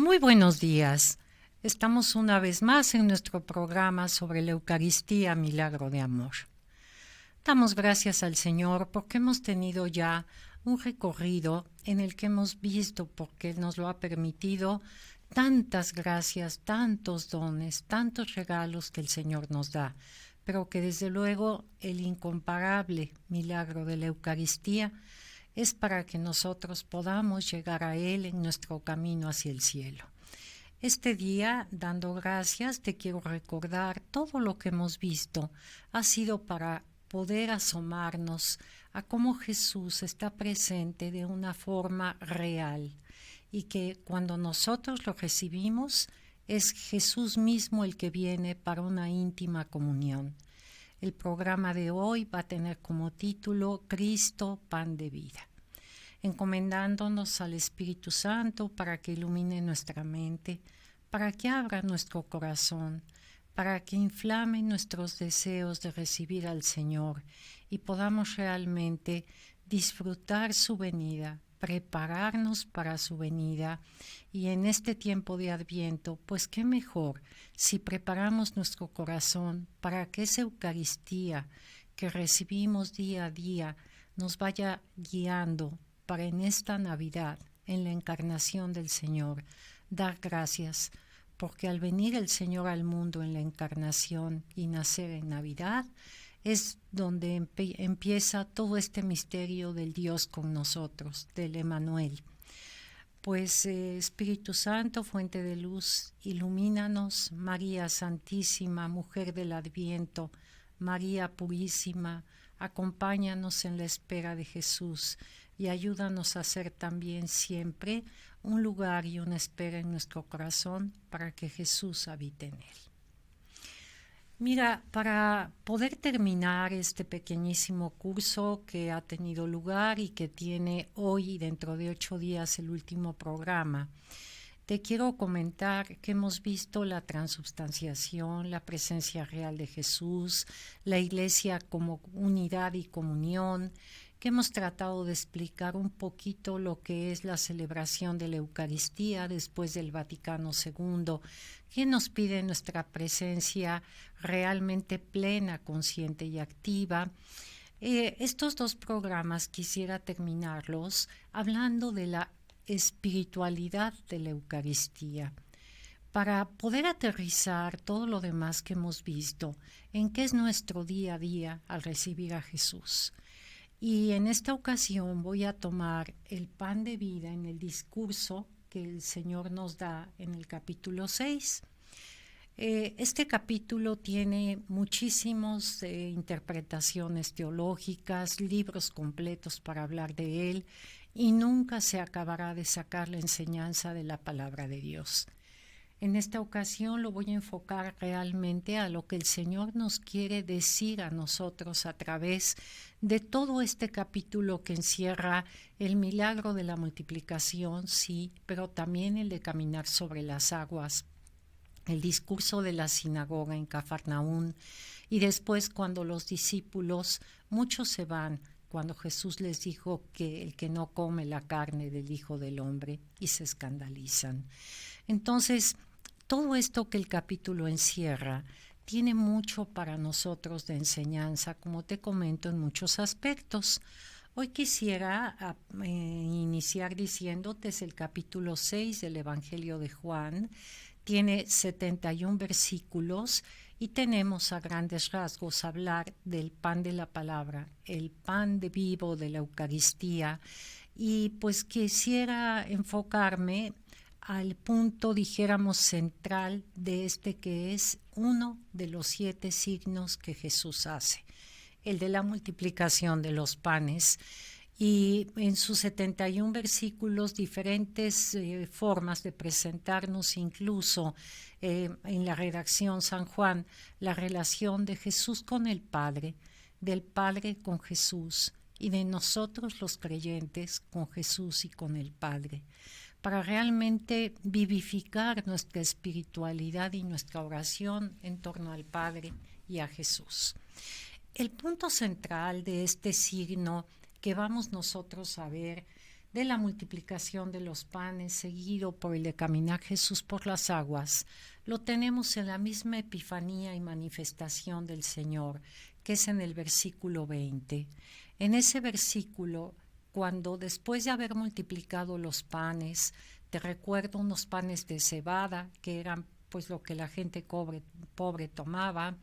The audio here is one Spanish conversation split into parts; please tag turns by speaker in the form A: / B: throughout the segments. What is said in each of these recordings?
A: Muy buenos días. Estamos una vez más en nuestro programa sobre la Eucaristía, Milagro de Amor. Damos gracias al Señor porque hemos tenido ya un recorrido en el que hemos visto, porque Él nos lo ha permitido, tantas gracias, tantos dones, tantos regalos que el Señor nos da, pero que desde luego el incomparable milagro de la Eucaristía es para que nosotros podamos llegar a Él en nuestro camino hacia el cielo. Este día, dando gracias, te quiero recordar todo lo que hemos visto ha sido para poder asomarnos a cómo Jesús está presente de una forma real y que cuando nosotros lo recibimos es Jesús mismo el que viene para una íntima comunión. El programa de hoy va a tener como título Cristo, pan de vida, encomendándonos al Espíritu Santo para que ilumine nuestra mente, para que abra nuestro corazón, para que inflame nuestros deseos de recibir al Señor y podamos realmente disfrutar su venida, prepararnos para su venida. Y en este tiempo de Adviento, pues qué mejor si preparamos nuestro corazón para que esa Eucaristía que recibimos día a día nos vaya guiando para en esta Navidad, en la encarnación del Señor, dar gracias, porque al venir el Señor al mundo en la encarnación y nacer en Navidad, es donde empieza todo este misterio del Dios con nosotros, del Emmanuel. Pues Espíritu Santo, fuente de luz, ilumínanos, María Santísima, Mujer del Adviento, María Purísima, acompáñanos en la espera de Jesús y ayúdanos a ser también siempre un lugar y una espera en nuestro corazón para que Jesús habite en él. Mira, para poder terminar este pequeñísimo curso que ha tenido lugar y que tiene hoy y dentro de 8 días el último programa, te quiero comentar que hemos visto la transubstanciación, la presencia real de Jesús, la Iglesia como unidad y comunión, que hemos tratado de explicar un poquito lo que es la celebración de la Eucaristía después del Vaticano II, que nos pide nuestra presencia realmente plena, consciente y activa. Estos 2 programas quisiera terminarlos hablando de la espiritualidad de la Eucaristía, para poder aterrizar todo lo demás que hemos visto en qué es nuestro día a día al recibir a Jesús. Y en esta ocasión voy a tomar el pan de vida en el discurso que el Señor nos da en el capítulo 6. Este capítulo tiene muchísimas interpretaciones teológicas, libros completos para hablar de él, y nunca se acabará de sacar la enseñanza de la palabra de Dios. En esta ocasión lo voy a enfocar realmente a lo que el Señor nos quiere decir a nosotros a través de todo este capítulo que encierra el milagro de la multiplicación, sí, pero también el de caminar sobre las aguas, el discurso de la sinagoga en Cafarnaún, y después cuando los discípulos, muchos se van, cuando Jesús les dijo que el que no come la carne del Hijo del Hombre, y se escandalizan. Entonces, todo esto que el capítulo encierra tiene mucho para nosotros de enseñanza, como te comento, en muchos aspectos. Hoy quisiera iniciar diciéndote es el capítulo 6 del Evangelio de Juan. Tiene 71 versículos y tenemos a grandes rasgos hablar del pan de la palabra, el pan de vivo de la Eucaristía. Y pues quisiera enfocarme al punto, dijéramos, central de este que es uno de los 7 signos que Jesús hace, el de la multiplicación de los panes. Y en sus 71 versículos diferentes formas de presentarnos, incluso en la redacción San Juan, la relación de Jesús con el Padre, del Padre con Jesús y de nosotros los creyentes con Jesús y con el Padre, para realmente vivificar nuestra espiritualidad y nuestra oración en torno al Padre y a Jesús. El punto central de este signo que vamos nosotros a ver de la multiplicación de los panes, seguido por el de caminar Jesús por las aguas, lo tenemos en la misma epifanía y manifestación del Señor, que es en el versículo 20. En ese versículo, cuando después de haber multiplicado los panes, te recuerdo unos panes de cebada, que eran pues lo que la gente pobre tomaba.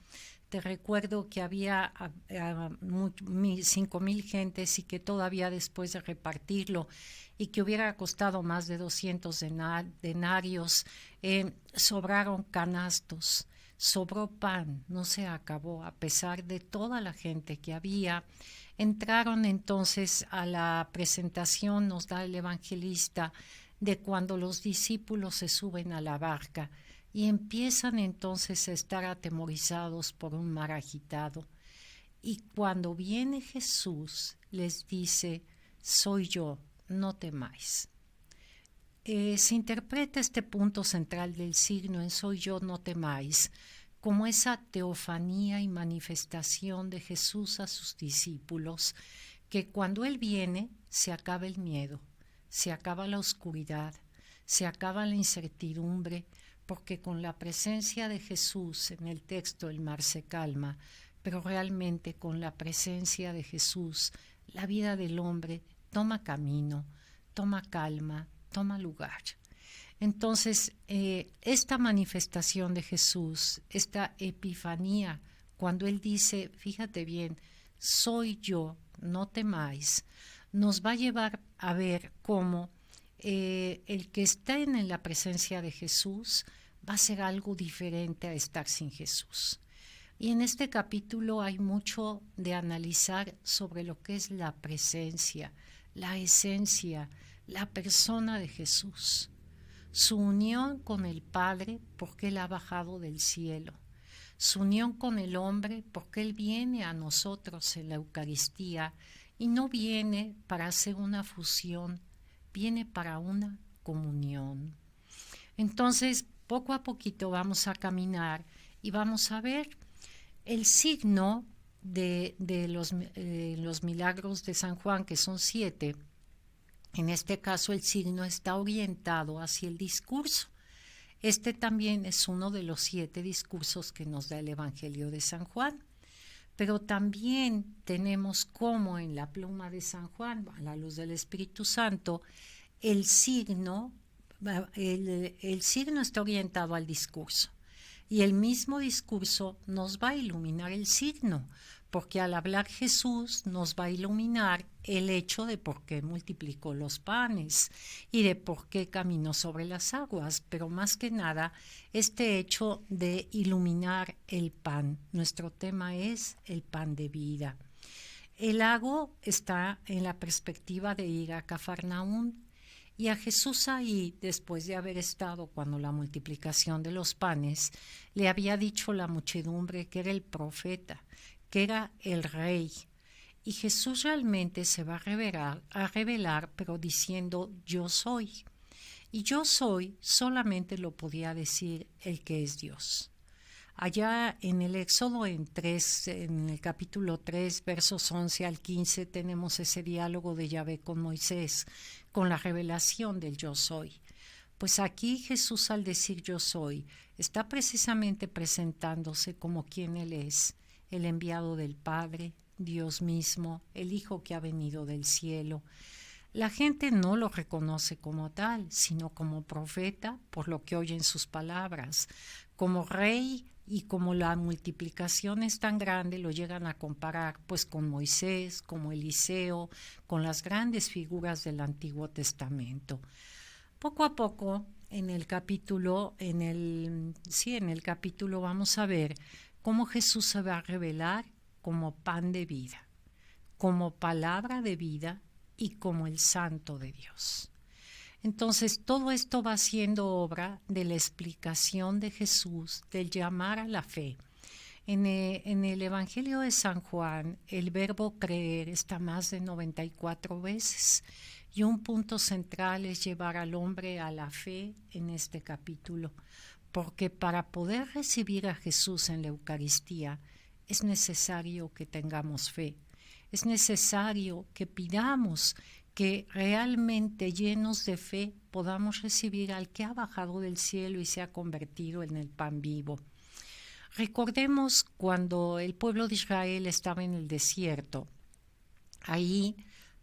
A: Te recuerdo que había 5,000 gentes y que todavía después de repartirlo y que hubiera costado más de 200 denarios, sobraron canastos, sobró pan, no se acabó a pesar de toda la gente que había. Entraron entonces a la presentación, nos da el evangelista, de cuando los discípulos se suben a la barca y empiezan entonces a estar atemorizados por un mar agitado. Y cuando viene Jesús, les dice: soy yo, no temáis. Se interpreta este punto central del signo en soy yo, no temáis, como esa teofanía y manifestación de Jesús a sus discípulos, que cuando Él viene se acaba el miedo, se acaba la oscuridad, se acaba la incertidumbre, porque con la presencia de Jesús en el texto el mar se calma, pero realmente con la presencia de Jesús la vida del hombre toma camino, toma calma, toma lugar. Entonces, esta manifestación de Jesús, esta epifanía, cuando Él dice, fíjate bien, soy yo, no temáis, nos va a llevar a ver cómo el que está en la presencia de Jesús va a ser algo diferente a estar sin Jesús. Y en este capítulo hay mucho de analizar sobre lo que es la presencia, la esencia, la persona de Jesús, su unión con el Padre porque Él ha bajado del cielo, su unión con el hombre porque Él viene a nosotros en la Eucaristía y no viene para hacer una fusión, viene para una comunión. Entonces, poco a poquito vamos a caminar y vamos a ver el signo de los milagros de San Juan, que son 7. En este caso, el signo está orientado hacia el discurso. Este también es uno de los 7 discursos que nos da el Evangelio de San Juan. Pero también tenemos como en la pluma de San Juan, a la luz del Espíritu Santo, el signo está orientado al discurso. Y el mismo discurso nos va a iluminar el signo, porque al hablar Jesús nos va a iluminar el hecho de por qué multiplicó los panes y de por qué caminó sobre las aguas, pero más que nada este hecho de iluminar el pan. Nuestro tema es el pan de vida. El lago está en la perspectiva de ir a Cafarnaún, y a Jesús ahí, después de haber estado cuando la multiplicación de los panes, le había dicho la muchedumbre que era el profeta, que era el rey. Y Jesús realmente se va a revelar, pero diciendo yo soy. Y yo soy solamente lo podía decir el que es Dios. Allá en el Éxodo en el capítulo 3, versos 11 al 15, tenemos ese diálogo de Yahvé con Moisés, con la revelación del yo soy. Pues aquí Jesús, al decir yo soy, está precisamente presentándose como quien Él es, el enviado del Padre, Dios mismo, el Hijo que ha venido del cielo. La gente no lo reconoce como tal, sino como profeta, por lo que oyen sus palabras, como rey, y como la multiplicación es tan grande, lo llegan a comparar pues con Moisés, como Eliseo, con las grandes figuras del Antiguo Testamento. Poco a poco, en el capítulo vamos a ver cómo Jesús se va a revelar como pan de vida, como palabra de vida y como el Santo de Dios. Entonces, todo esto va siendo obra de la explicación de Jesús, del llamar a la fe. En el Evangelio de San Juan, el verbo creer está más de 94 veces y un punto central es llevar al hombre a la fe en este capítulo, porque para poder recibir a Jesús en la Eucaristía es necesario que tengamos fe. Es necesario que pidamos que realmente llenos de fe podamos recibir al que ha bajado del cielo y se ha convertido en el pan vivo. Recordemos cuando el pueblo de Israel estaba en el desierto. Ahí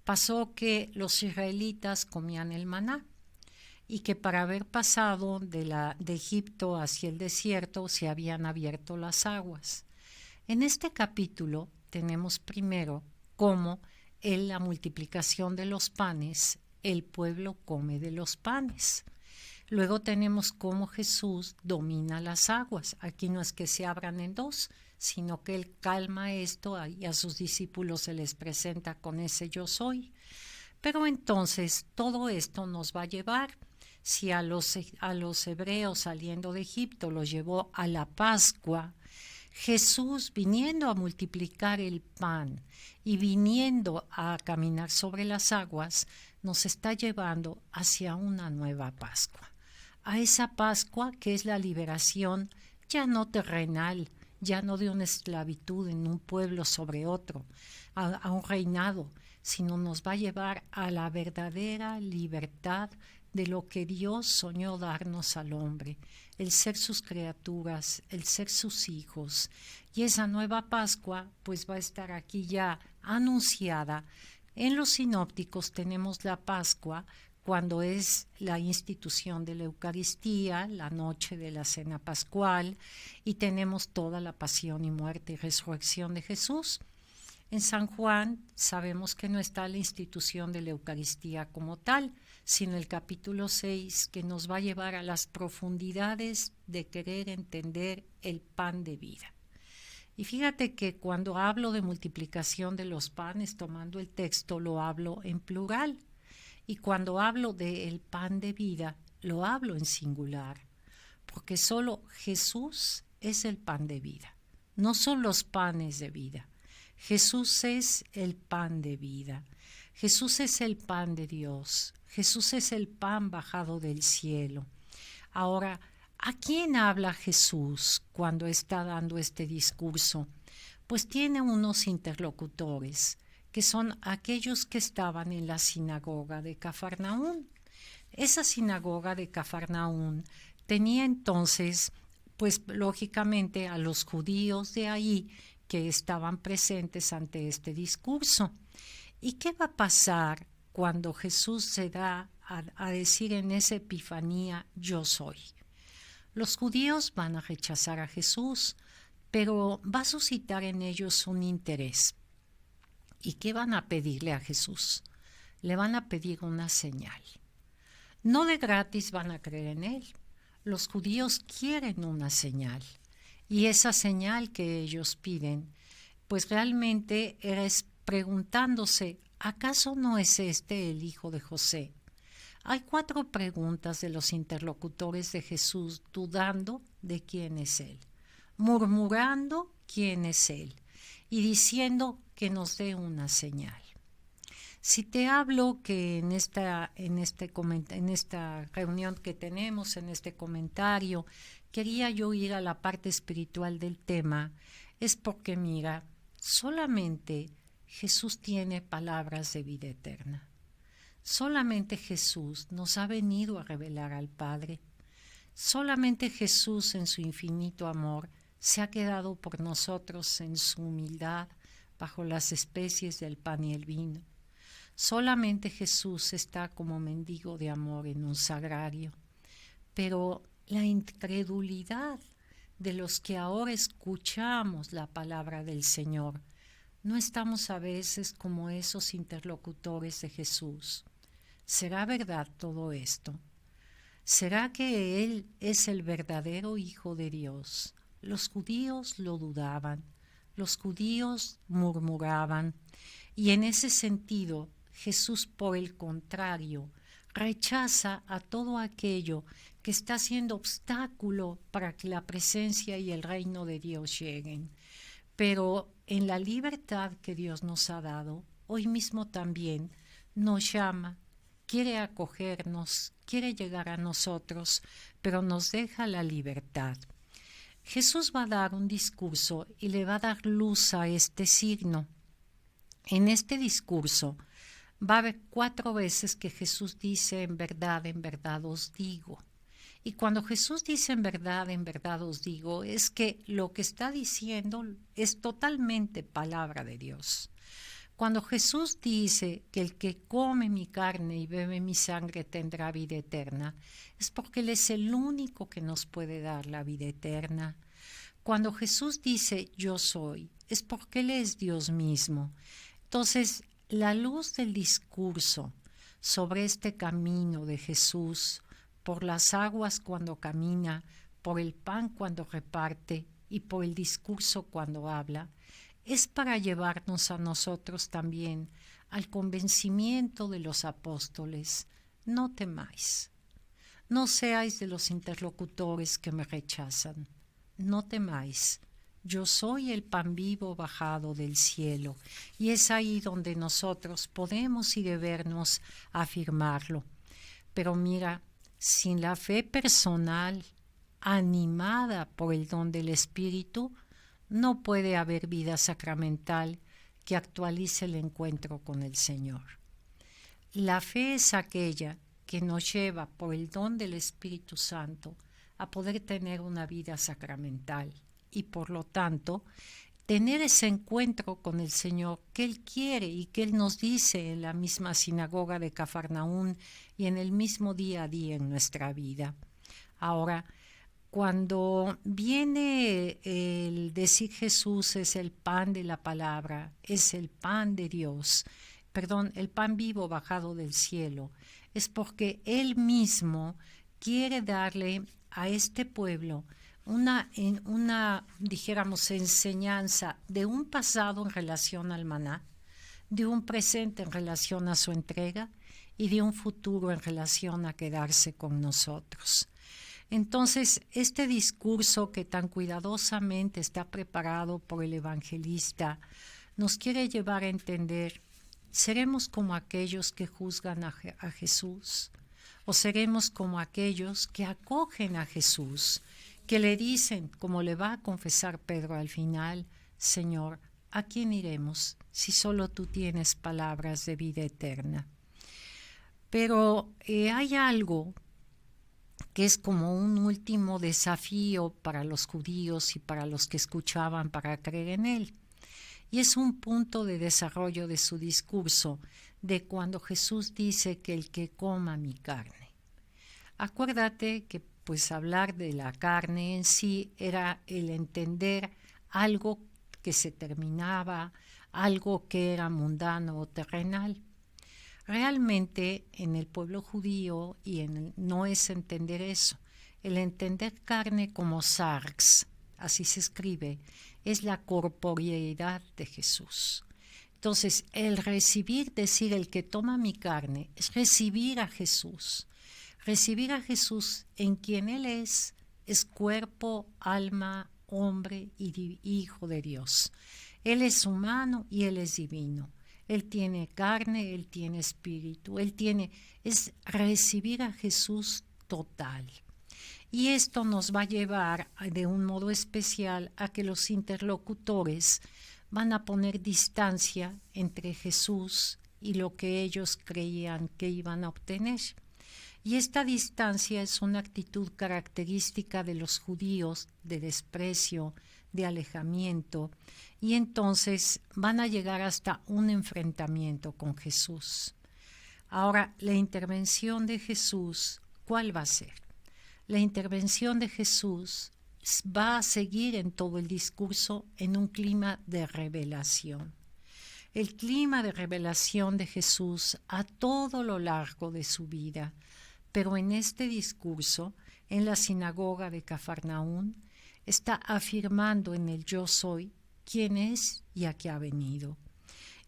A: pasó que los israelitas comían el maná y que para haber pasado de Egipto hacia el desierto se habían abierto las aguas. En este capítulo tenemos primero cómo en la multiplicación de los panes el pueblo come de los panes. Luego tenemos cómo Jesús domina las aguas. Aquí no es que se abran en dos, sino que Él calma esto y a sus discípulos se les presenta con ese yo soy. Pero entonces todo esto nos va a llevar, si a los hebreos saliendo de Egipto los llevó a la Pascua, Jesús viniendo a multiplicar el pan y viniendo a caminar sobre las aguas, nos está llevando hacia una nueva Pascua. A esa Pascua que es la liberación ya no terrenal, ya no de una esclavitud en un pueblo sobre otro, a un reinado, sino nos va a llevar a la verdadera libertad de lo que Dios soñó darnos al hombre, el ser sus criaturas, el ser sus hijos. Y esa nueva Pascua pues va a estar aquí ya anunciada. En los sinópticos tenemos la Pascua cuando es la institución de la Eucaristía, la noche de la Cena Pascual, y tenemos toda la pasión y muerte y resurrección de Jesús. En San Juan sabemos que no está la institución de la Eucaristía como tal, sino el capítulo 6 que nos va a llevar a las profundidades de querer entender el pan de vida. Y fíjate que cuando hablo de multiplicación de los panes, tomando el texto, lo hablo en plural. Y cuando hablo del pan de vida, lo hablo en singular, porque solo Jesús es el pan de vida, no son los panes de vida. Jesús es el pan de vida, Jesús es el pan de Dios, Jesús es el pan bajado del cielo. Ahora, ¿a quién habla Jesús cuando está dando este discurso? Pues tiene unos interlocutores, que son aquellos que estaban en la sinagoga de Cafarnaún. Esa sinagoga de Cafarnaún tenía entonces, pues lógicamente, a los judíos de ahí que estaban presentes ante este discurso. ¿Y qué va a pasar cuando Jesús se da a decir en esa epifanía, yo soy? Los judíos van a rechazar a Jesús, pero va a suscitar en ellos un interés. ¿Y qué van a pedirle a Jesús? Le van a pedir una señal. No de gratis van a creer en Él. Los judíos quieren una señal. Y esa señal que ellos piden, pues realmente es preguntándose, ¿acaso no es este el hijo de José? Hay 4 preguntas de los interlocutores de Jesús dudando de quién es Él, murmurando quién es Él y diciendo que nos dé una señal. Si te hablo que en esta reunión que tenemos, en este comentario, quería yo ir a la parte espiritual del tema, es porque mira, solamente Jesús tiene palabras de vida eterna. Solamente Jesús nos ha venido a revelar al Padre. Solamente Jesús en su infinito amor se ha quedado por nosotros en su humildad bajo las especies del pan y el vino. Solamente Jesús está como mendigo de amor en un sagrario. Pero la incredulidad de los que ahora escuchamos la palabra del Señor, no estamos a veces como esos interlocutores de Jesús. ¿Será verdad todo esto? ¿Será que Él es el verdadero Hijo de Dios? Los judíos lo dudaban, los judíos murmuraban, y en ese sentido Jesús, por el contrario, rechaza a todo aquello que está siendo obstáculo para que la presencia y el reino de Dios lleguen. Pero en la libertad que Dios nos ha dado, hoy mismo también nos llama, quiere acogernos, quiere llegar a nosotros, pero nos deja la libertad. Jesús va a dar un discurso y le va a dar luz a este signo. En este discurso va a haber 4 veces que Jesús dice en verdad os digo. Y cuando Jesús dice en verdad os digo, es que lo que está diciendo es totalmente palabra de Dios. Cuando Jesús dice que el que come mi carne y bebe mi sangre tendrá vida eterna, es porque Él es el único que nos puede dar la vida eterna. Cuando Jesús dice yo soy, es porque Él es Dios mismo. Entonces, la luz del discurso sobre este camino de Jesús, por las aguas cuando camina, por el pan cuando reparte y por el discurso cuando habla, es para llevarnos a nosotros también al convencimiento de los apóstoles. No temáis, no seáis de los interlocutores que me rechazan, no temáis. Yo soy el pan vivo bajado del cielo, y es ahí donde nosotros podemos y debernos afirmarlo. Pero mira, sin la fe personal, animada por el don del Espíritu, no puede haber vida sacramental que actualice el encuentro con el Señor. La fe es aquella que nos lleva por el don del Espíritu Santo a poder tener una vida sacramental y por lo tanto tener ese encuentro con el Señor que Él quiere y que Él nos dice en la misma sinagoga de Cafarnaún y en el mismo día a día en nuestra vida. Ahora, cuando viene el decir Jesús es el pan de la palabra, es el pan de Dios, el pan vivo bajado del cielo, es porque Él mismo quiere darle a este pueblo una dijéramos, enseñanza de un pasado en relación al maná, de un presente en relación a su entrega y de un futuro en relación a quedarse con nosotros. Entonces, este discurso que tan cuidadosamente está preparado por el evangelista nos quiere llevar a entender, ¿seremos como aquellos que juzgan a Jesús? ¿O seremos como aquellos que acogen a Jesús, que le dicen, como le va a confesar Pedro al final, Señor, ¿a quién iremos si solo tú tienes palabras de vida eterna? Pero hay algo que es como un último desafío para los judíos y para los que escuchaban para creer en él. Y es un punto de desarrollo de su discurso, de cuando Jesús dice que el que coma mi carne. Acuérdate que pues hablar de la carne en sí era el entender algo que se terminaba, algo que era mundano o terrenal. Realmente en el pueblo judío no es entender eso. El entender carne como sarx, así se escribe, es la corporeidad de Jesús. Entonces, el recibir, decir el que toma mi carne, es recibir a Jesús. Recibir a Jesús en quien Él es cuerpo, alma, hombre y Hijo de Dios. Él es humano y Él es divino. Él tiene carne, Él tiene espíritu, es recibir a Jesús total. Y esto nos va a llevar de un modo especial a que los interlocutores van a poner distancia entre Jesús y lo que ellos creían que iban a obtener. Y esta distancia es una actitud característica de los judíos de desprecio, de alejamiento, y entonces van a llegar hasta un enfrentamiento con Jesús. Ahora, la intervención de Jesús, ¿cuál va a ser? La intervención de Jesús va a seguir en todo el discurso en un clima de revelación. El clima de revelación de Jesús a todo lo largo de su vida, pero en este discurso, en la sinagoga de Cafarnaún, está afirmando en el yo soy quién es y a qué ha venido.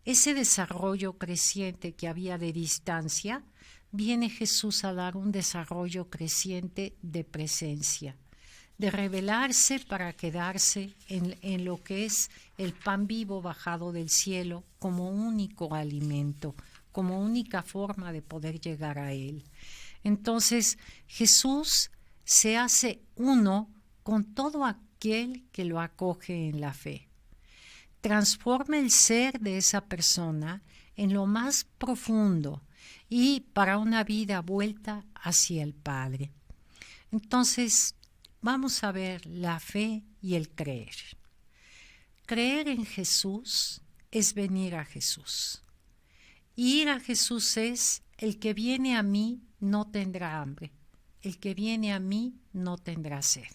A: Ese desarrollo creciente que había de distancia, viene Jesús a dar un desarrollo creciente de presencia, de revelarse para quedarse en lo que es el pan vivo bajado del cielo como único alimento, como única forma de poder llegar a Él. Entonces Jesús se hace uno con todo aquel que lo acoge en la fe. Transforma el ser de esa persona en lo más profundo y para una vida vuelta hacia el Padre. Entonces, vamos a ver la fe y el creer. Creer en Jesús es venir a Jesús. Ir a Jesús es: el que viene a mí no tendrá hambre, el que viene a mí no tendrá sed.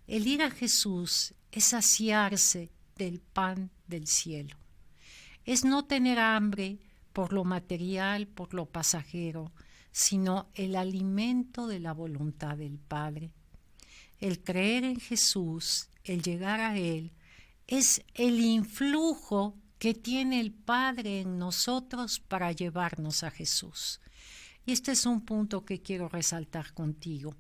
A: El ir a Jesús es saciarse del pan del cielo. Es no tener hambre por lo material, por lo pasajero, sino el alimento de la voluntad del Padre. El creer en Jesús, el llegar a Él, es el influjo que tiene el Padre en nosotros para llevarnos a Jesús. Y este es un punto que quiero resaltar contigo.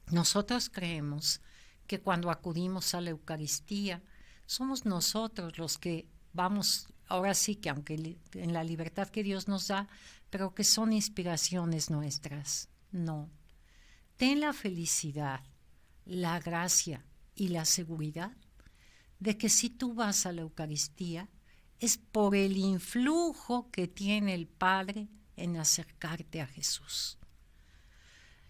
A: Nosotros creemos que cuando acudimos a la Eucaristía, somos nosotros los que vamos, ahora sí que aunque en la libertad que Dios nos da, pero que son inspiraciones nuestras. No. Ten la felicidad, la gracia y la seguridad de que si tú vas a la Eucaristía, es por el influjo que tiene el Padre en acercarte a Jesús.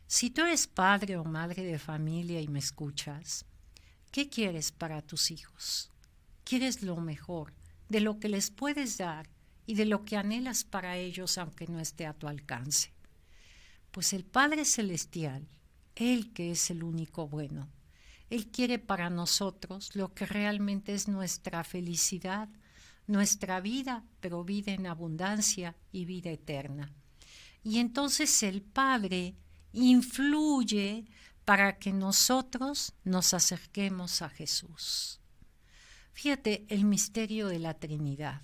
A: Si tú eres padre o madre de familia y me escuchas, ¿qué quieres para tus hijos? ¿Quieres lo mejor de lo que les puedes dar y de lo que anhelas para ellos aunque no esté a tu alcance? Pues el Padre Celestial, Él que es el único bueno, Él quiere para nosotros lo que realmente es nuestra felicidad, nuestra vida, pero vida en abundancia y vida eterna. Y entonces el Padre influye para que nosotros nos acerquemos a Jesús. Fíjate el misterio de la Trinidad.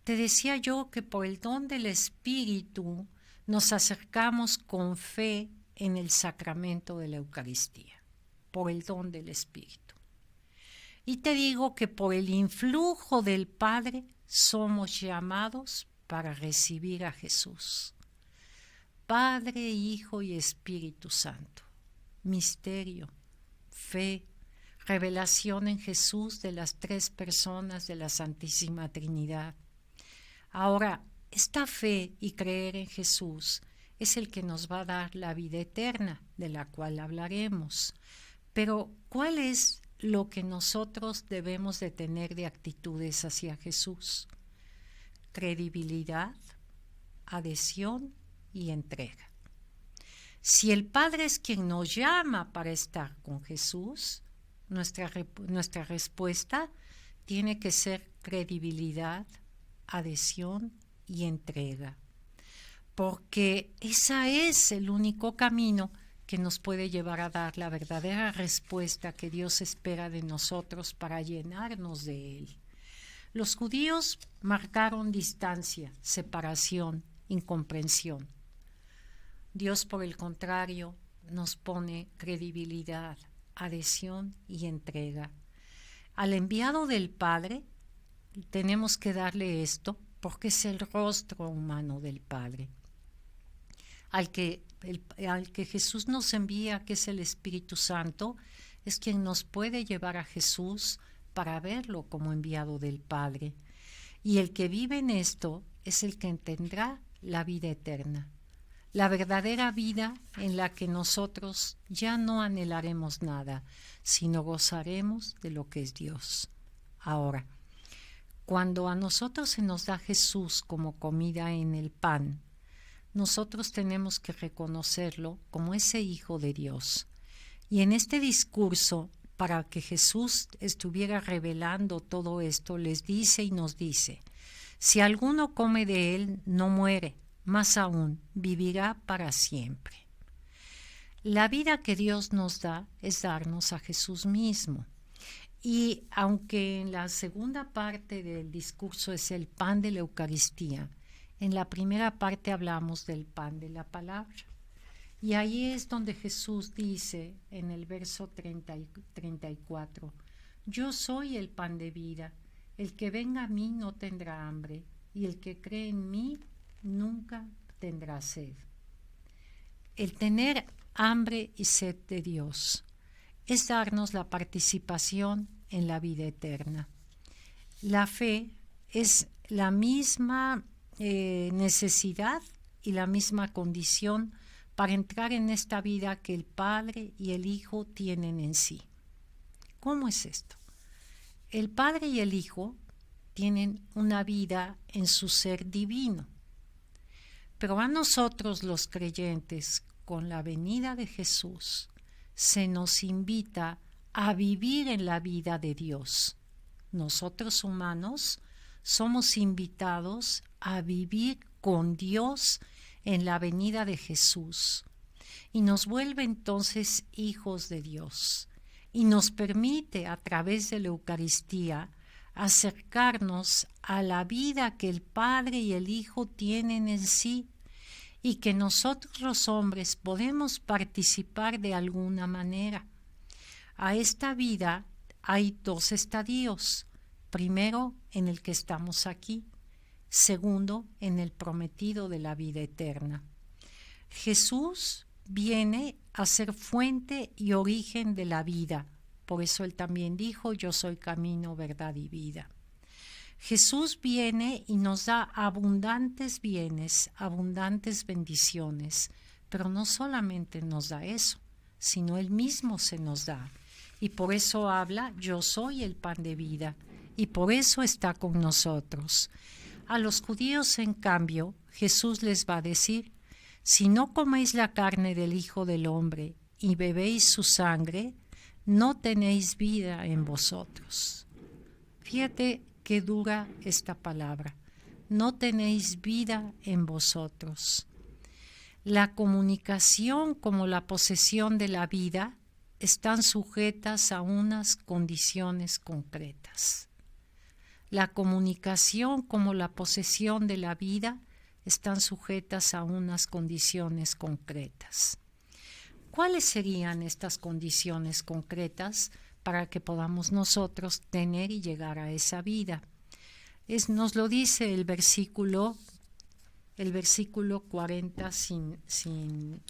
A: Te decía yo que por el don del Espíritu nos acercamos con fe en el sacramento de la Eucaristía, por el don del Espíritu. Y te digo que por el influjo del Padre somos llamados para recibir a Jesús. Padre, Hijo y Espíritu Santo. Misterio, fe, revelación en Jesús de las tres personas de la Santísima Trinidad. Ahora, esta fe y creer en Jesús es el que nos va a dar la vida eterna, de la cual hablaremos. Pero, ¿cuál es lo que nosotros debemos de tener de actitudes hacia Jesús? Credibilidad, adhesión y entrega. Si el Padre es quien nos llama para estar con Jesús, nuestra respuesta tiene que ser credibilidad, adhesión y entrega, porque ese es el único camino que nos puede llevar a dar la verdadera respuesta que Dios espera de nosotros para llenarnos de Él. Los judíos marcaron distancia, separación, incomprensión. Dios, por el contrario, nos pone credibilidad, adhesión y entrega. Al enviado del Padre tenemos que darle esto porque es el rostro humano del Padre. Al que Jesús nos envía, que es el Espíritu Santo, es quien nos puede llevar a Jesús para verlo como enviado del Padre. Y el que vive en esto es el que tendrá la vida eterna, la verdadera vida en la que nosotros ya no anhelaremos nada, sino gozaremos de lo que es Dios. Ahora, cuando a nosotros se nos da Jesús como comida en el pan, nosotros tenemos que reconocerlo como ese Hijo de Dios. Y en este discurso, para que Jesús estuviera revelando todo esto, les dice y nos dice: si alguno come de él, no muere, más aún, vivirá para siempre. La vida que Dios nos da es darnos a Jesús mismo. Y aunque en la segunda parte del discurso es el pan de la Eucaristía, en la primera parte hablamos del pan de la palabra. Y ahí es donde Jesús dice en el verso 34, yo soy el pan de vida, el que venga a mí no tendrá hambre, y el que cree en mí nunca tendrá sed. El tener hambre y sed de Dios es darnos la participación en la vida eterna. La fe es la misma necesidad y la misma condición para entrar en esta vida que el Padre y el Hijo tienen en sí. ¿Cómo es esto? El Padre y el Hijo tienen una vida en su ser divino, pero a nosotros los creyentes, con la venida de Jesús, se nos invita a vivir en la vida de Dios. Nosotros humanos somos invitados a vivir con Dios en la venida de Jesús y nos vuelve entonces hijos de Dios y nos permite a través de la Eucaristía acercarnos a la vida que el Padre y el Hijo tienen en sí y que nosotros los hombres podemos participar de alguna manera. A esta vida hay dos estadios. Primero, en el que estamos aquí. Segundo, en el prometido de la vida eterna. Jesús viene a ser fuente y origen de la vida. Por eso él también dijo, yo soy camino, verdad y vida. Jesús viene y nos da abundantes bienes, abundantes bendiciones, pero no solamente nos da eso, sino él mismo se nos da. Y por eso habla, yo soy el pan de vida, y por eso está con nosotros. A los judíos, en cambio, Jesús les va a decir, si no coméis la carne del Hijo del Hombre y bebéis su sangre, no tenéis vida en vosotros. Fíjate qué dura esta palabra. No tenéis vida en vosotros. La comunicación como la posesión de la vida están sujetas a unas condiciones concretas. La comunicación como la posesión de la vida están sujetas a unas condiciones concretas. ¿Cuáles serían estas condiciones concretas para que podamos nosotros tener y llegar a esa vida? Nos lo dice el versículo 40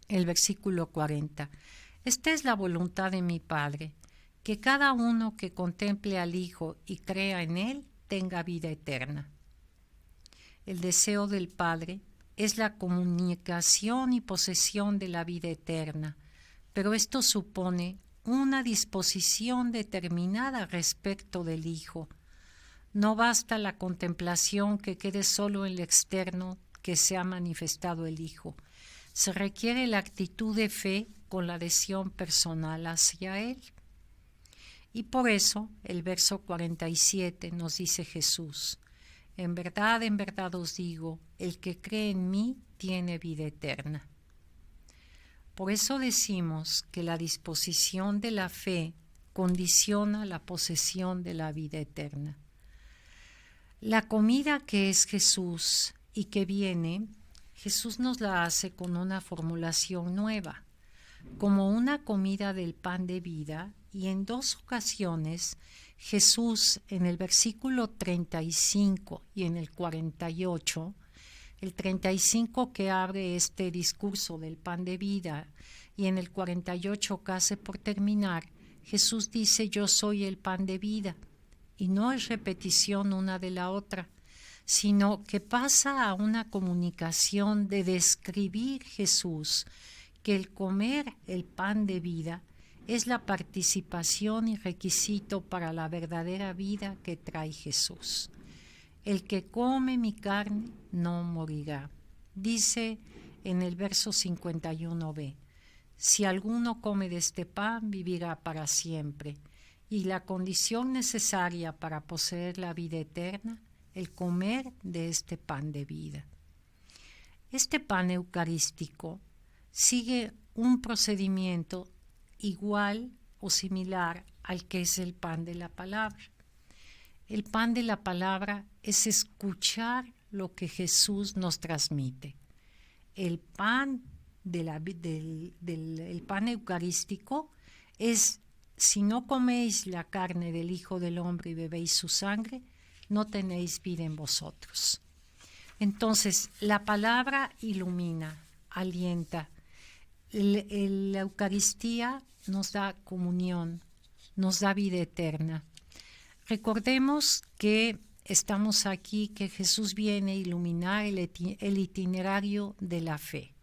A: el versículo 40. Esta es la voluntad de mi Padre, que cada uno que contemple al Hijo y crea en Él tenga vida eterna. El deseo del Padre es la comunicación y posesión de la vida eterna, pero esto supone una disposición determinada respecto del Hijo. No basta la contemplación que quede solo en lo externo que se ha manifestado el Hijo. Se requiere la actitud de fe con la adhesión personal hacia Él. Y por eso el verso 47 nos dice Jesús, en verdad os digo, el que cree en mí tiene vida eterna. Por eso decimos que la disposición de la fe condiciona la posesión de la vida eterna. La comida que es Jesús y que viene, Jesús nos la hace con una formulación nueva, como una comida del pan de vida, y en dos ocasiones Jesús en el versículo 35 y en el 48, el 35 que abre este discurso del pan de vida y en el 48 casi por terminar, Jesús dice yo soy el pan de vida y no es repetición una de la otra, sino que pasa a una comunicación de describir Jesús que el comer el pan de vida es la participación y requisito para la verdadera vida que trae Jesús. El que come mi carne no morirá. Dice en el verso 51b, si alguno come de este pan, vivirá para siempre. Y la condición necesaria para poseer la vida eterna, el comer de este pan de vida. Este pan eucarístico sigue un procedimiento igual o similar al que es el pan de la palabra. El pan de la palabra es escuchar lo que Jesús nos transmite. El pan, el pan eucarístico es, si no coméis la carne del Hijo del Hombre y bebéis su sangre, no tenéis vida en vosotros. Entonces, la palabra ilumina, alienta. La Eucaristía nos da comunión, nos da vida eterna. Recordemos que estamos aquí, que Jesús viene a iluminar el itinerario de la fe.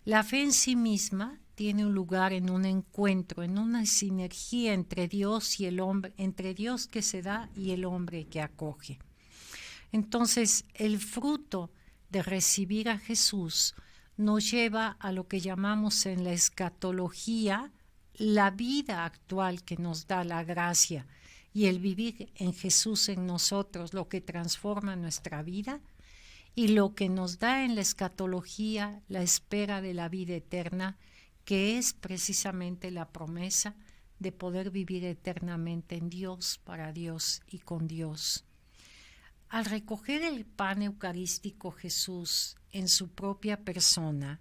A: La fe en sí misma tiene un lugar en un encuentro, en una sinergia entre Dios y el hombre, entre Dios que se da y el hombre que acoge. Entonces, el fruto de recibir a Jesús nos lleva a lo que llamamos en la escatología la vida actual que nos da la gracia, y el vivir en Jesús en nosotros, lo que transforma nuestra vida, y lo que nos da en la escatología la espera de la vida eterna, que es precisamente la promesa de poder vivir eternamente en Dios, para Dios y con Dios. Al recoger el pan eucarístico Jesús en su propia persona,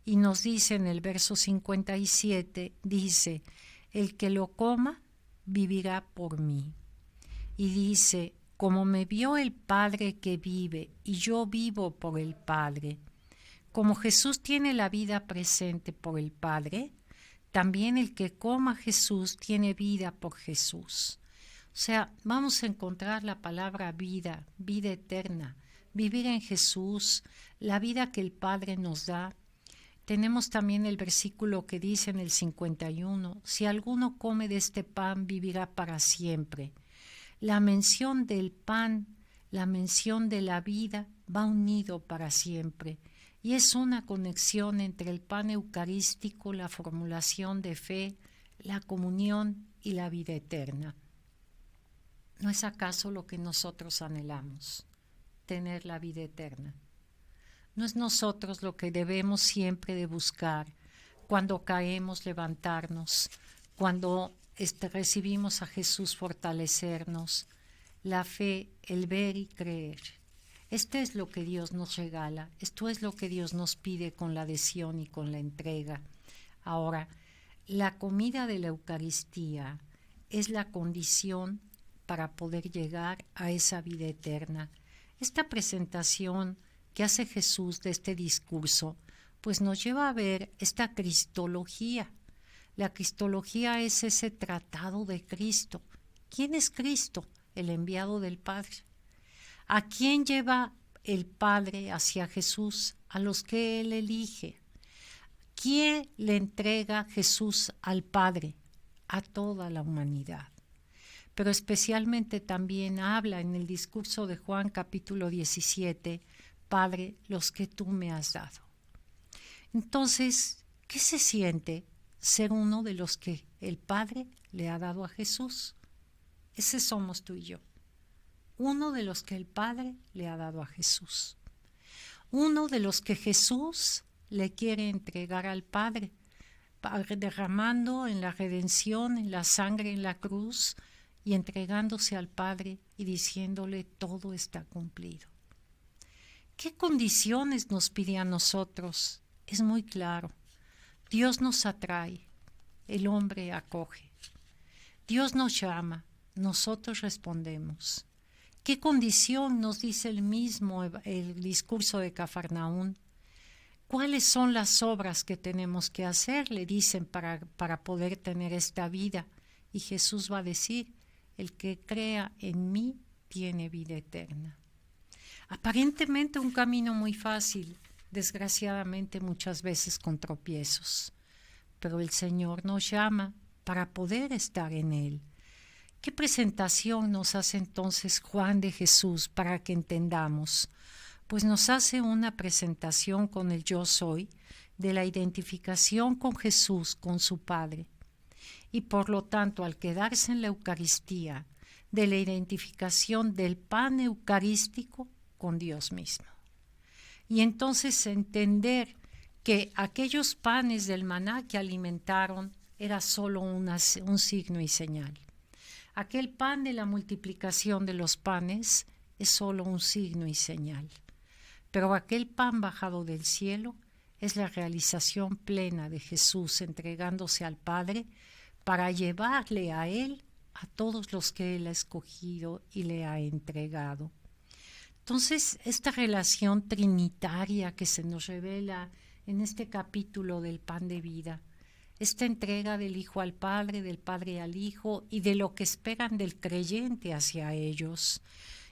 A: y nos dice en el verso 57, dice, el que lo coma vivirá por mí. Y dice, como me vio el Padre que vive y yo vivo por el Padre. Como Jesús tiene la vida presente por el Padre, también el que coma Jesús tiene vida por Jesús. O sea, vamos a encontrar la palabra vida, vida eterna, vivir en Jesús, la vida que el Padre nos da. Tenemos también el versículo que dice en el 51, si alguno come de este pan, vivirá para siempre. La mención del pan, la mención de la vida, va unido para siempre. Y es una conexión entre el pan eucarístico, la formulación de fe, la comunión y la vida eterna. ¿No es acaso lo que nosotros anhelamos? Tener la vida eterna. ¿No es nosotros lo que debemos siempre de buscar cuando caemos, levantarnos, cuando recibimos a Jesús, fortalecernos? La fe, el ver y creer. Esto es lo que Dios nos regala, esto es lo que Dios nos pide con la adhesión y con la entrega. Ahora, la comida de la Eucaristía es la condición para poder llegar a esa vida eterna. Esta presentación que hace Jesús de este discurso, pues nos lleva a ver esta cristología. La cristología es ese tratado de Cristo. ¿Quién es Cristo? El enviado del Padre. ¿A quién lleva el Padre hacia Jesús? A los que Él elige. ¿Quién le entrega Jesús al Padre? A toda la humanidad. Pero especialmente también habla en el discurso de Juan capítulo 17, Padre, los que tú me has dado. Entonces, ¿qué se siente ser uno de los que el Padre le ha dado a Jesús? Ese somos tú y yo. Uno de los que el Padre le ha dado a Jesús. Uno de los que Jesús le quiere entregar al Padre, derramando en la redención, en la sangre en la cruz, y entregándose al Padre y diciéndole todo está cumplido. ¿Qué condiciones nos pide a nosotros? Es muy claro. Dios nos atrae, el hombre acoge. Dios nos llama, nosotros respondemos. ¿Qué condición nos dice el mismo el discurso de Cafarnaún? ¿Cuáles son las obras que tenemos que hacer? Le dicen para poder tener esta vida. Y Jesús va a decir, el que crea en mí tiene vida eterna. Aparentemente un camino muy fácil, desgraciadamente muchas veces con tropiezos, pero el Señor nos llama para poder estar en Él. ¿Qué presentación nos hace entonces Juan de Jesús para que entendamos? Pues nos hace una presentación con el yo soy, de la identificación con Jesús, con su Padre. Y por lo tanto, al quedarse en la Eucaristía, de la identificación del pan eucarístico con Dios mismo. Y entonces entender que aquellos panes del maná que alimentaron era solo un signo y señal. Aquel pan de la multiplicación de los panes es solo un signo y señal. Pero aquel pan bajado del cielo es la realización plena de Jesús entregándose al Padre para llevarle a Él a todos los que Él ha escogido y le ha entregado. Entonces, esta relación trinitaria que se nos revela en este capítulo del pan de vida esta entrega del Hijo al Padre, del Padre al Hijo y de lo que esperan del creyente hacia ellos.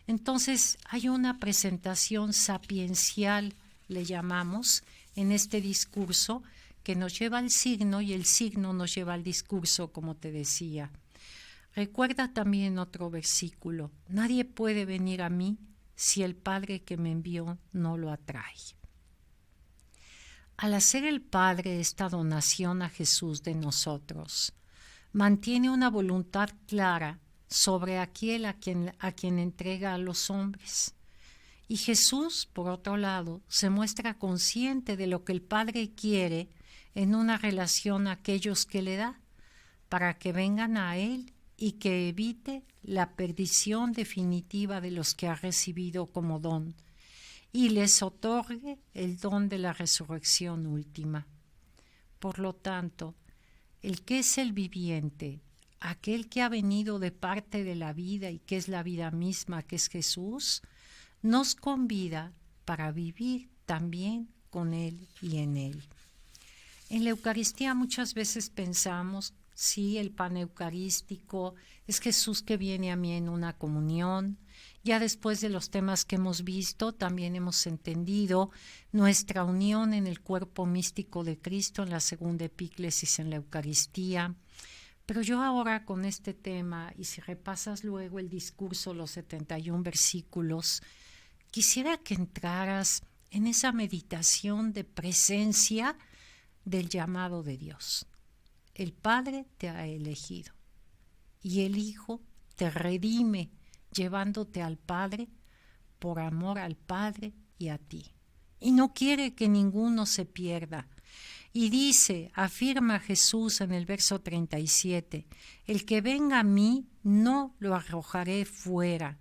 A: Entonces hay una presentación sapiencial, le llamamos, en este discurso que nos lleva al signo y el signo nos lleva al discurso, como te decía. Recuerda también otro versículo: nadie puede venir a mí si el Padre que me envió no lo atrae. Al hacer el Padre esta donación a Jesús de nosotros, mantiene una voluntad clara sobre aquel a quien entrega a los hombres. Y Jesús, por otro lado, se muestra consciente de lo que el Padre quiere en una relación a aquellos que le da, para que vengan a Él y que evite la perdición definitiva de los que ha recibido como don, y les otorgue el don de la resurrección última. Por lo tanto, el que es el viviente, aquel que ha venido de parte de la vida y que es la vida misma, que es Jesús, nos convida para vivir también con Él y en Él. En la Eucaristía muchas veces pensamos, sí, el pan eucarístico es Jesús que viene a mí en una comunión. Ya después de los temas que hemos visto, también hemos entendido nuestra unión en el cuerpo místico de Cristo en la segunda epíclesis en la Eucaristía. Pero yo ahora con este tema, y si repasas luego el discurso, los 71 versículos, quisiera que entraras en esa meditación de presencia del llamado de Dios. El Padre te ha elegido y el Hijo te redime llevándote al Padre por amor al Padre y a ti. Y no quiere que ninguno se pierda. Y dice, afirma Jesús en el verso 37, el que venga a mí no lo arrojaré fuera,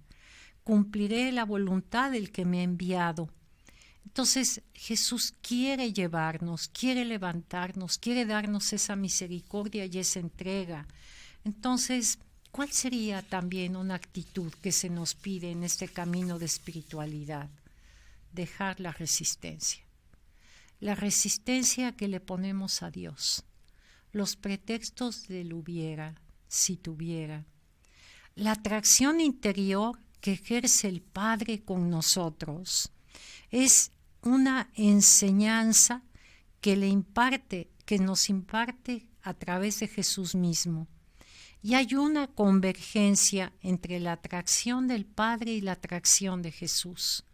A: cumpliré la voluntad del que me ha enviado. Entonces Jesús quiere llevarnos, quiere levantarnos, quiere darnos esa misericordia y esa entrega. Entonces, ¿cuál sería también una actitud que se nos pide en este camino de espiritualidad? Dejar la resistencia. La resistencia que le ponemos a Dios. Los pretextos del hubiera, si tuviera. La atracción interior que ejerce el Padre con nosotros es una enseñanza que nos imparte a través de Jesús mismo. Y hay una convergencia entre la atracción del Padre y la atracción de Jesús.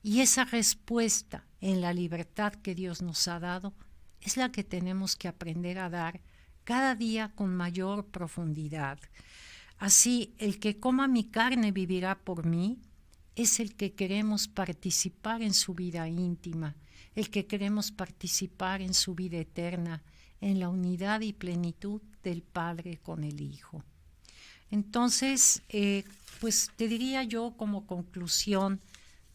A: Y esa respuesta en la libertad que Dios nos ha dado es la que tenemos que aprender a dar cada día con mayor profundidad. Así, el que coma mi carne vivirá por mí, es el que queremos participar en su vida íntima, el que queremos participar en su vida eterna, en la unidad y plenitud del Padre con el Hijo. Entonces, pues te diría yo como conclusión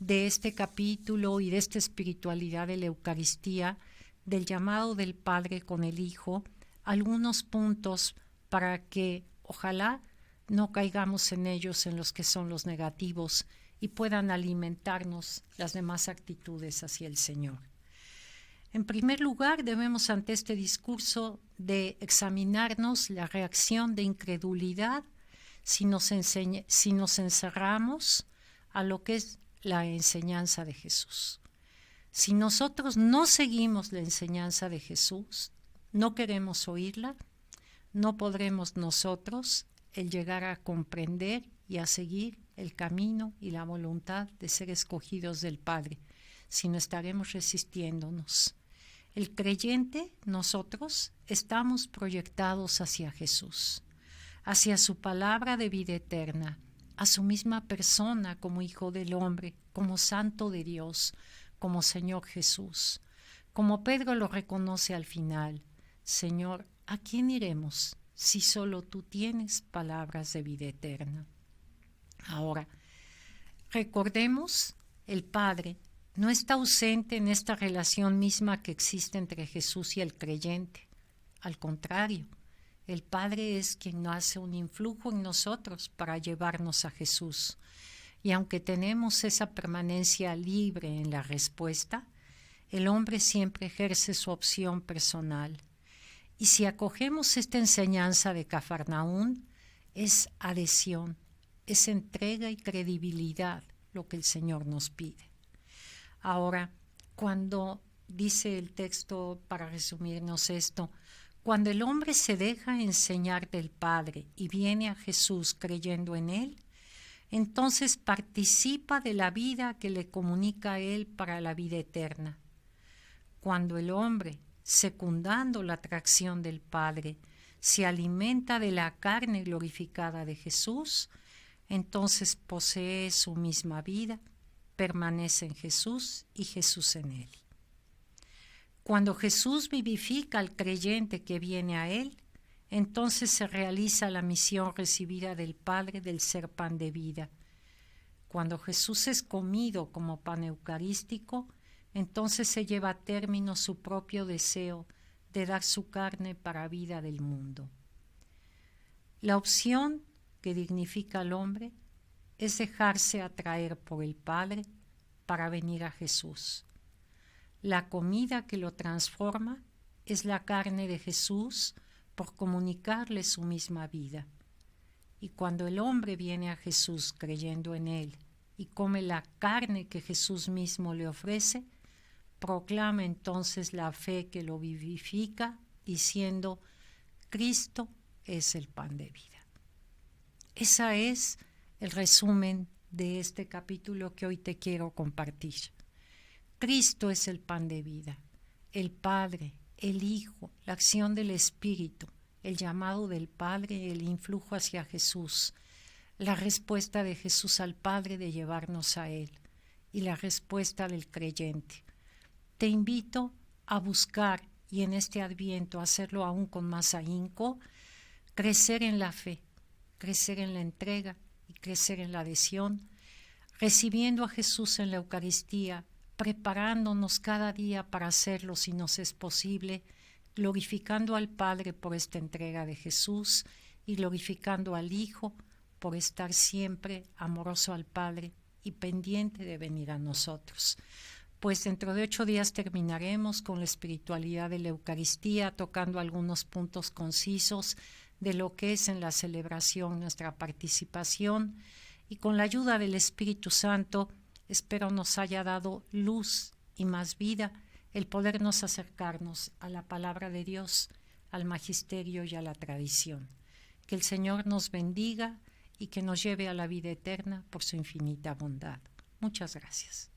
A: de este capítulo y de esta espiritualidad de la Eucaristía, del llamado del Padre con el Hijo, algunos puntos para que ojalá no caigamos en ellos, en los que son los negativos, y puedan alimentarnos las demás actitudes hacia el Señor. En primer lugar, debemos ante este discurso de examinarnos la reacción de incredulidad si nos encerramos a lo que es la enseñanza de Jesús. Si nosotros no seguimos la enseñanza de Jesús, no queremos oírla, no podremos nosotros el llegar a comprender y a seguir el camino y la voluntad de ser escogidos del Padre, sino estaremos resistiéndonos. El creyente, nosotros, estamos proyectados hacia Jesús, hacia su palabra de vida eterna, a su misma persona como Hijo del Hombre, como Santo de Dios, como Señor Jesús. Como Pedro lo reconoce al final, Señor, ¿a quién iremos si solo tú tienes palabras de vida eterna? Ahora, recordemos, el Padre no está ausente en esta relación misma que existe entre Jesús y el creyente. Al contrario, el Padre es quien hace un influjo en nosotros para llevarnos a Jesús. Y aunque tenemos esa permanencia libre en la respuesta, el hombre siempre ejerce su opción personal. Y si acogemos esta enseñanza de Cafarnaún, es adhesión, es entrega y credibilidad lo que el Señor nos pide. Ahora, cuando dice el texto, para resumirnos esto, cuando el hombre se deja enseñar del Padre y viene a Jesús creyendo en Él, entonces participa de la vida que le comunica a Él para la vida eterna. Cuando el hombre, secundando la atracción del Padre, se alimenta de la carne glorificada de Jesús, entonces posee su misma vida, permanece en Jesús y Jesús en él. Cuando Jesús vivifica al creyente que viene a él, entonces se realiza la misión recibida del Padre del ser pan de vida. Cuando Jesús es comido como pan eucarístico, entonces se lleva a término su propio deseo de dar su carne para vida del mundo. La opción que dignifica al hombre es dejarse atraer por el Padre para venir a Jesús. La comida que lo transforma es la carne de Jesús por comunicarle su misma vida. Y cuando el hombre viene a Jesús creyendo en él y come la carne que Jesús mismo le ofrece, proclama entonces la fe que lo vivifica, diciendo: Cristo es el pan de vida. Ese es el resumen de este capítulo que hoy te quiero compartir. Cristo es el pan de vida, el Padre, el Hijo, la acción del Espíritu, el llamado del Padre, el influjo hacia Jesús, la respuesta de Jesús al Padre de llevarnos a Él y la respuesta del creyente. Te invito a buscar, y en este Adviento hacerlo aún con más ahínco, crecer en la fe, crecer en la entrega y crecer en la adhesión, recibiendo a Jesús en la Eucaristía, preparándonos cada día para hacerlo si nos es posible, glorificando al Padre por esta entrega de Jesús y glorificando al Hijo por estar siempre amoroso al Padre y pendiente de venir a nosotros. Pues dentro de 8 días terminaremos con la espiritualidad de la Eucaristía, tocando algunos puntos concisos de lo que es en la celebración nuestra participación, y con la ayuda del Espíritu Santo espero nos haya dado luz y más vida el podernos acercarnos a la palabra de Dios, al magisterio y a la tradición. Que el Señor nos bendiga y que nos lleve a la vida eterna por su infinita bondad. Muchas gracias.